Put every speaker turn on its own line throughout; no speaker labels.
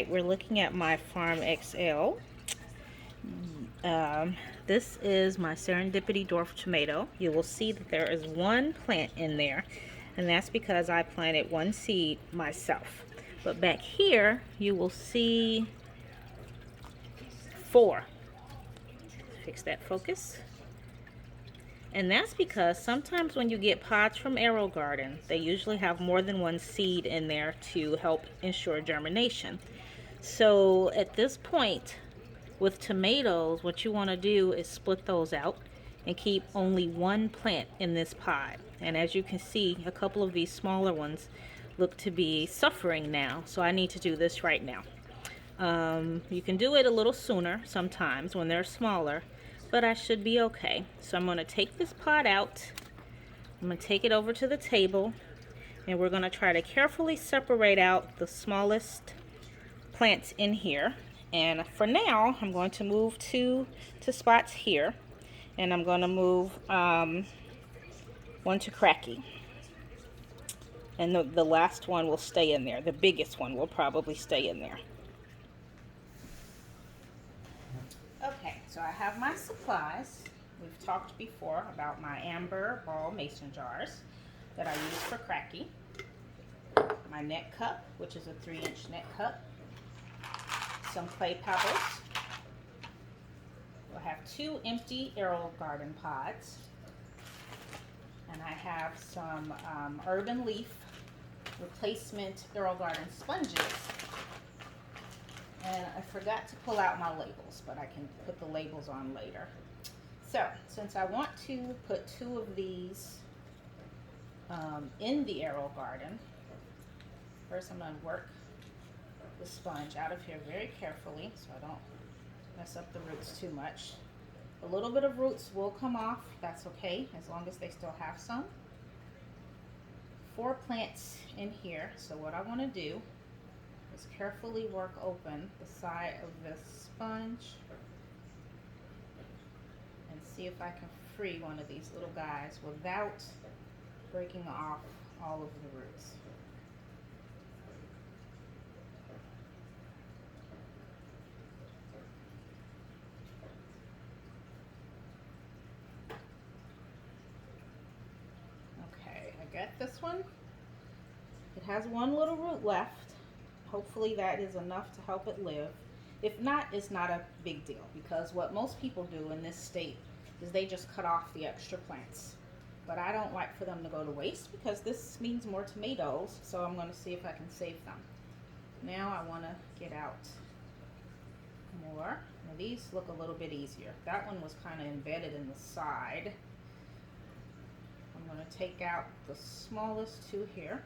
Alright, we're looking at my Farm XL. This is my Serendipity Dwarf Tomato. You will see that there is one plant in there, and that's because I planted one seed myself. But back here, you will see 4. Fix that focus. And that's because sometimes when you get pods from AeroGarden, they usually have more than one seed in there to help ensure germination. So at this point, with tomatoes, what you want to do is split those out and keep only one plant in this pod. And as you can see, a couple of these smaller ones look to be suffering now, so I need to do this right now. You can do it a little sooner sometimes when they're smaller, but I should be okay. So I'm going to take this pot out, I'm going to take it over to the table, and we're going to try to carefully separate out the smallest plants in here. And for now, I'm going to move two to spots here, and I'm going to move one to Kratky. And the last one will stay in there. The biggest one will probably stay in there. Okay, so I have my supplies. We've talked before about my amber ball mason jars that I use for Kratky. My net cup, which is a 3-inch net cup. Some clay pebbles. We'll have 2 empty AeroGarden pods. And I have some urban leaf replacement AeroGarden sponges. And I forgot to pull out my labels, but I can put the labels on later. So, since I want to put 2 of these in the AeroGarden, first I'm going to work the sponge out of here very carefully so I don't mess up the roots too much. A little bit of roots will come off, that's okay, as long as they still have some. 4 plants in here, so what I want to do is carefully work open the side of this sponge and see if I can free one of these little guys without breaking off all of the roots. Okay, I got this one. It has one little root left. Hopefully that is enough to help it live. If not, it's not a big deal, because what most people do in this state is they just cut off the extra plants. But I don't like for them to go to waste, because this means more tomatoes, so I'm going to see if I can save them. Now I want to get out more. Now these look a little bit easier. That one was kind of embedded in the side. I'm going to take out the smallest 2 here.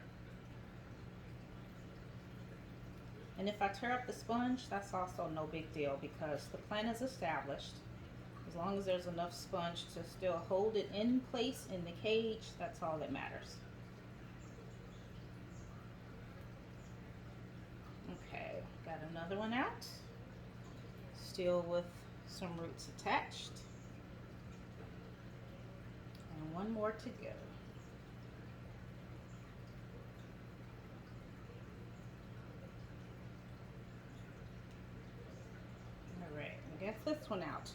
And if I tear up the sponge, that's also no big deal, because the plant is established. As long as there's enough sponge to still hold it in place in the cage, that's all that matters. Okay, got another one out. Still with some roots attached. And one more to go. Get this one out,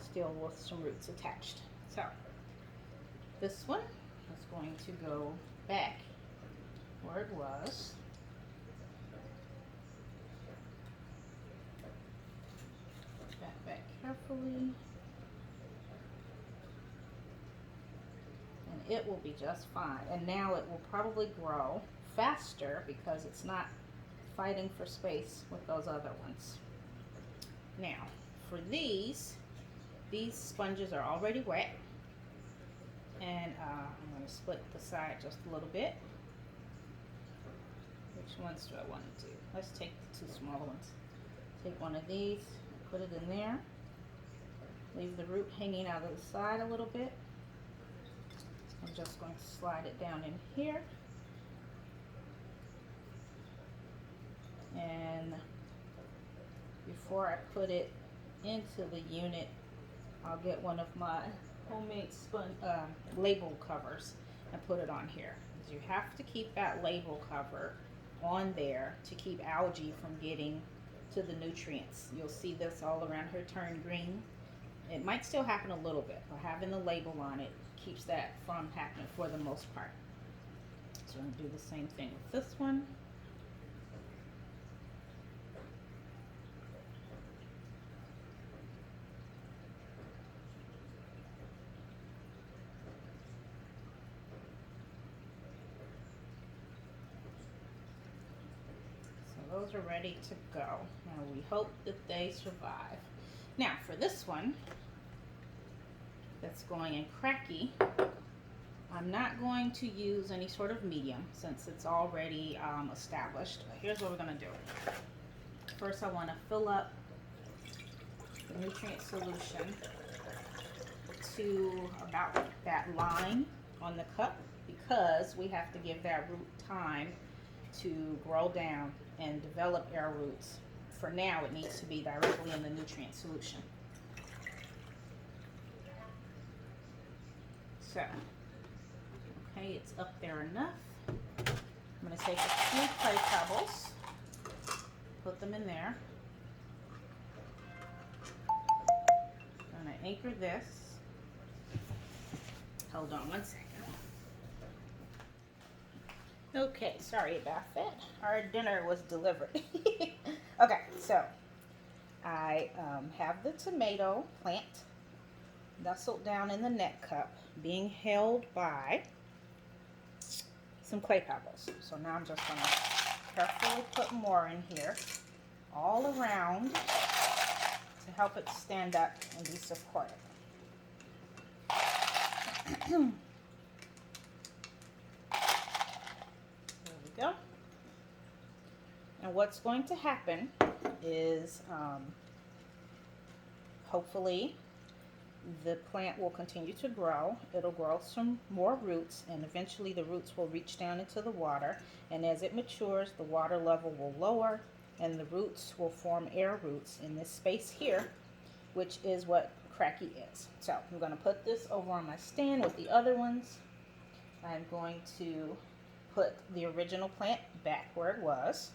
still with some roots attached. So this one is going to go back where it was. Put that back carefully, and it will be just fine. And now it will probably grow faster because it's not fighting for space with those other ones. Now, for these sponges are already wet, and I'm going to split the side just a little bit. Which ones do I want to do? Let's take the 2 smaller ones. Take one of these, put it in there, leave the root hanging out of the side a little bit. I'm just going to slide it down in here, and before I put it into the unit, I'll get one of my homemade label covers and put it on here. You have to keep that label cover on there to keep algae from getting to the nutrients. You'll see this all around her turn green. It might still happen a little bit, but having the label on it keeps that from happening for the most part. So I'm going to do the same thing with this one. So those are ready to go. Now we hope that they survive. Now for this one that's going in Kratky, I'm not going to use any sort of medium since it's already established. But here's what we're going to do. First, I want to fill up the nutrient solution to about that line on the cup because we have to give that root time to grow down and develop air roots. For now, it needs to be directly in the nutrient solution. So, okay, it's up there enough. I'm going to take a few clay pebbles, put them in there. I'm going to anchor this. Hold on one second. Okay, sorry about that. Our dinner was delivered. Okay, so I have the tomato plant nestled down in the net cup, being held by some clay pebbles. So now I'm just going to carefully put more in here all around to help it stand up and be supported. There we go. And what's going to happen is hopefully the plant will continue to grow. It'll grow some more roots, and eventually the roots will reach down into the water, and as it matures the water level will lower and the roots will form air roots in this space here, which is what Kratky is. So I'm going to put this over on my stand with the other ones. I'm going to put the original plant back where it was,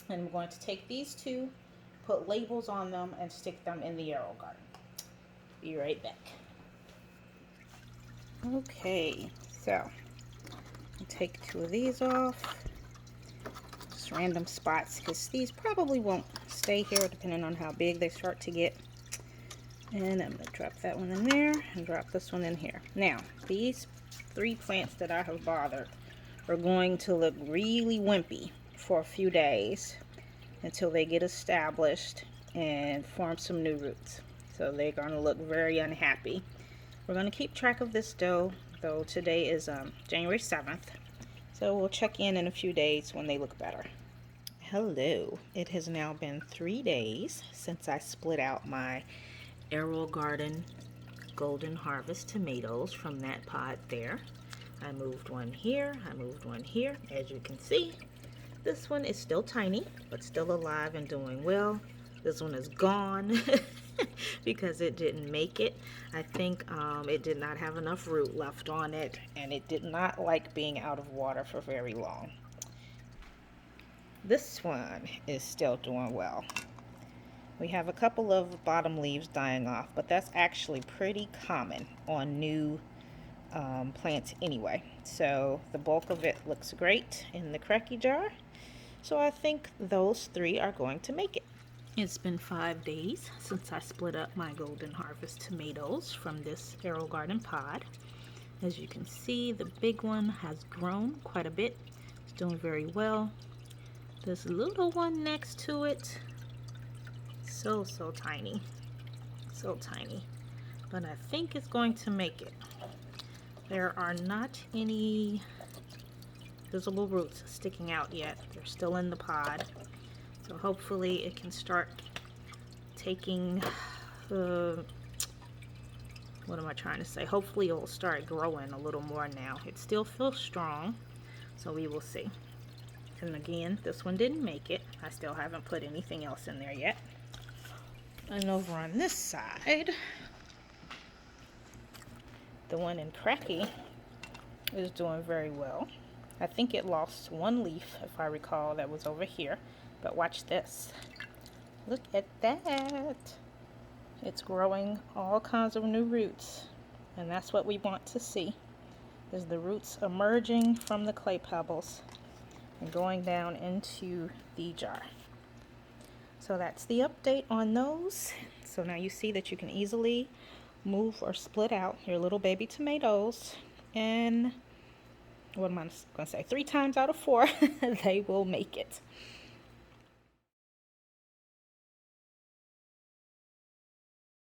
and I'm going to take these two, put labels on them, and stick them in the AeroGarden. Be right back. Okay, so I'll take two of these off, just random spots, because these probably won't stay here depending on how big they start to get. And I'm going to drop that one in there and drop this one in here. Now, these three plants that I have bothered are going to look really wimpy for a few days until they get established and form some new roots. So they're going to look very unhappy. We're going to keep track of this dough, though today is January 7th. So we'll check in a few days when they look better. Hello. It has now been 3 days since I split out my AeroGarden Golden Harvest tomatoes from that pod there. I moved one here, I moved one here. As you can see, this one is still tiny, but still alive and doing well. This one is gone because it didn't make it. I think it did not have enough root left on it, and it did not like being out of water for very long. This one is still doing well. We have a couple of bottom leaves dying off, but that's actually pretty common on new plants anyway. So the bulk of it looks great in the Kratky jar. So I think those three are going to make it. It's been 5 days since I split up my Golden Harvest tomatoes from this AeroGarden pod. As you can see, the big one has grown quite a bit. It's doing very well. This little one next to it, so tiny, so tiny, but I think it's going to make it. There are not any visible roots sticking out yet. They're still in the pod, so hopefully it can start taking what am I trying to say? Hopefully it will start growing a little more now. It still feels strong, so we will see. And again, this one didn't make it. I still haven't put anything else in there yet. And over on this side, the one in Kratky is doing very well. I think it lost one leaf, if I recall, that was over here. But watch this. Look at that. It's growing all kinds of new roots. And that's what we want to see, is the roots emerging from the clay pebbles and going down into the jar. So that's the update on those. So now you see that you can easily move or split out your little baby tomatoes, and what am I going to say, 3 times out of 4 they will make it.